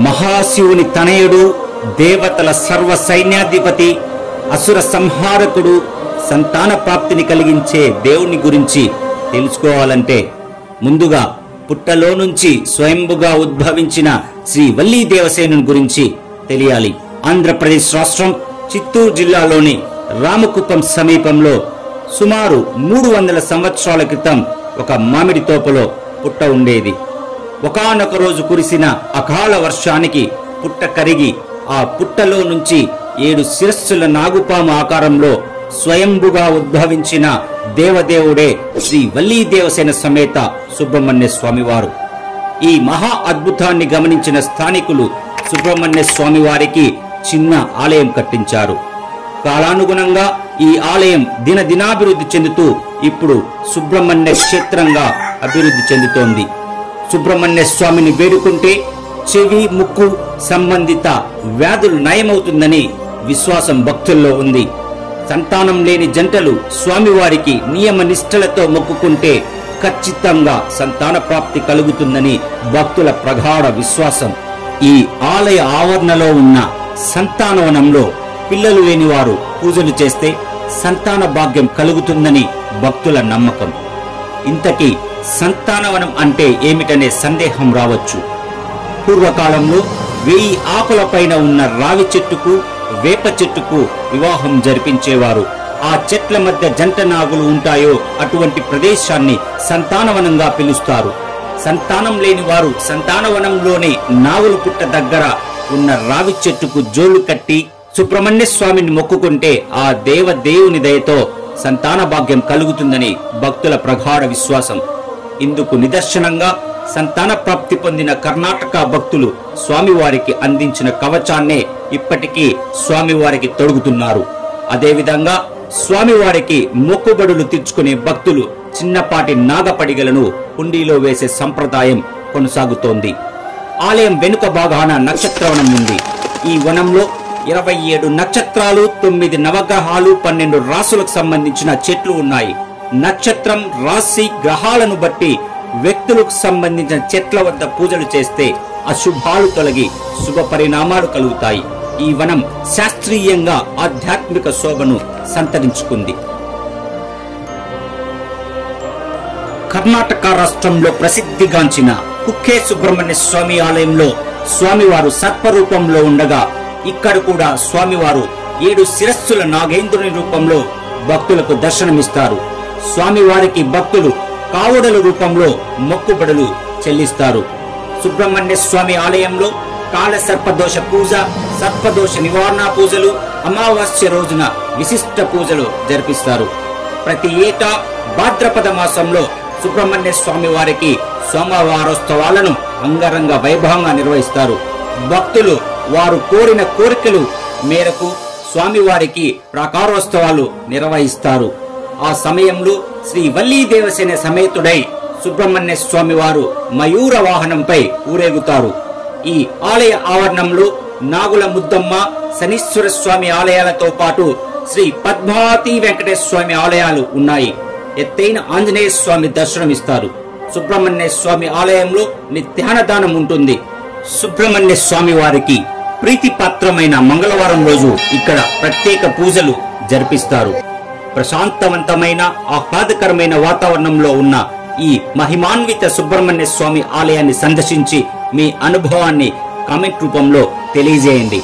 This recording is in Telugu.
మహాశివుని తనయుడు, దేవతల సర్వ సైన్యాధిపతి, అసుర సంహారకుడు, సంతాన ప్రాప్తిని కలిగించే దేవుని గురించి తెలుసుకోవాలంటే ముందుగా పుట్టలో నుంచి స్వయంభుగా ఉద్భవించిన శ్రీ వల్లీ దేవసేనుని గురించి తెలియాలి. ఆంధ్రప్రదేశ్ రాష్ట్రం చిత్తూరు జిల్లాలోని రామకుప్పం సమీపంలో సుమారు 300 సంవత్సరాల క్రితం ఒక మామిడి తోపలో పుట్ట ఉండేది. ఒకానొక రోజు కురిసిన అకాల వర్షానికి పుట్ట కరిగి ఆ పుట్టలో నుంచి 7 శిరస్సుల నాగుపాము ఆకారంలో స్వయంభుగా ఉద్భవించిన దేవదేవుడే శ్రీ వల్లీ దేవసేన సమేత సుబ్రహ్మణ్య స్వామివారు. ఈ మహా అద్భుతాన్ని గమనించిన స్థానికులు సుబ్రహ్మణ్య స్వామివారికి చిన్న ఆలయం కట్టించారు. కాలానుగుణంగా ఈ ఆలయం దినదినాభివృద్ధి చెందుతూ ఇప్పుడు సుబ్రహ్మణ్య క్షేత్రంగా అభివృద్ధి చెందుతోంది. సుబ్రహ్మణ్య స్వామిని వేడుకుంటే చెవి, ముక్కు సంబంధిత వ్యాధులు నయమవుతుందని విశ్వాసం భక్తుల్లో ఉంది. సంతానం లేని జంటలు స్వామివారికి నియమ నిష్ఠలతో మొక్కుకుంటే ఖచ్చితంగా సంతాన ప్రాప్తి కలుగుతుందని భక్తుల ప్రగాఢ విశ్వాసం. ఈ ఆలయ ఆవరణలో ఉన్న సంతానవనంలో పిల్లలు లేని వారు పూజలు చేస్తే సంతాన భాగ్యం కలుగుతుందని భక్తుల నమ్మకం. ఇంతకీ సంతానవనం అంటే ఏమిటనే సందేహం రావచ్చు. పూర్వకాలంలో 1000 ఆకుల పైన ఉన్న రావి చెట్టుకు, వేప చెట్టుకు వివాహం జరిపించేవారు. ఆ చెట్ల మధ్య జంట నాగులు ఉంటాయో అటువంటి ప్రదేశాన్ని సంతానవనంగా పిలుస్తారు. సంతానం లేని వారు సంతానవనంలోని నాగుల పుట్ట దగ్గర ఉన్న రావి చెట్టుకు జోలు కట్టి సుబ్రహ్మణ్య స్వామిని మొక్కుకుంటే ఆ దేవుని దయతో సంతాన భాగ్యం కలుగుతుందని భక్తుల ప్రగాఢ విశ్వాసం. ఇందుకు నిదర్శనంగా సంతాన ప్రాప్తి పొందిన కర్ణాటక భక్తులు స్వామివారికి అందించిన కవచాన్నే ఇప్పటికీ స్వామివారికి తొడుగుతున్నారు. అదేవిధంగా స్వామివారికి మొక్కుబడులు తీర్చుకునే భక్తులు చిన్నపాటి నాగపడిగలను హుండీలో వేసే సంప్రదాయం కొనసాగుతోంది. ఆలయం వెనుక భాగాన నక్షత్రవనం ఉంది. ఈ వనంలో 27 నక్షత్రాలు, 9 నవగ్రహాలు, 12 రాసులకు సంబంధించిన చెట్లు ఉన్నాయి. నక్షత్రం, రాశి, గ్రహాలను బట్టి వ్యక్తులకు సంబంధించిన చెట్ల వద్ద పూజలు చేస్తే అశుభాలు తొలగి శుభ పరిణామాలు కలుగుతాయి. ఈ వనం శాస్త్రీయంగా ఆధ్యాత్మిక శోభను సంతరించుకుంది. కర్ణాటక రాష్ట్రంలో ప్రసిద్ధిగాంచిన కుక్కే సుబ్రహ్మణ్య స్వామి ఆలయంలో స్వామివారు సర్పరూపంలో ఉండగా ఇక్కడ కూడా స్వామివారు 7 శిరస్సుల నాగేంద్రుని రూపంలో భక్తులకు దర్శనమిస్తారు. స్వామివారికి భక్తులు కావుడల రూపంలో మొక్కుబడులు చెల్లిస్తారు. సుబ్రహ్మణ్య స్వామి ఆలయంలో కాల సర్పదోష పూజ, సర్పదోష నివారణ పూజలు, అమావాస్య రోజున విశిష్ట పూజలు జరిపిస్తారు. ప్రతి ఏటా భాద్రపద మాసంలో సుబ్రహ్మణ్య స్వామి వారికి సోమవారోత్సవాలను అంగరంగ వైభవంగా నిర్వహిస్తారు. భక్తులు వారు కోరిన కోరికలు మేరకు స్వామివారికి ప్రాకారోత్సవాలు నిర్వహిస్తారు. ఆ సమయంలో శ్రీ వల్లీ దేవసేన సమేతుడై సుబ్రహ్మణ్య స్వామి వారు మయూర వాహనంపై ఊరేగుతారు. ఈ ఆలయ ఆవరణంలో నాగుల ముద్దమ్మ, శనీశ్వర స్వామి ఆలయాలతో పాటు శ్రీ పద్మావతి వెంకటేశ్వర స్వామి ఆలయాలు ఉన్నాయి. ఎత్తైన ఆంజనేయ స్వామి దర్శనమిస్తారు. సుబ్రహ్మణ్య స్వామి ఆలయంలో నిత్యాన్నదానం ఉంటుంది. సుబ్రహ్మణ్య స్వామి వారికి ప్రీతిపాత్రమైన మంగళవారం రోజు ఇక్కడ ప్రత్యేక పూజలు జరిపిస్తారు. ప్రశాంతవంతమైన ఆహ్లాదకరమైన వాతావరణంలో ఉన్న ఈ మహిమాన్విత సుబ్రహ్మణ్య స్వామి ఆలయాన్ని సందర్శించి మీ అనుభవాన్ని కామెంట్ రూపంలో తెలియజేయండి.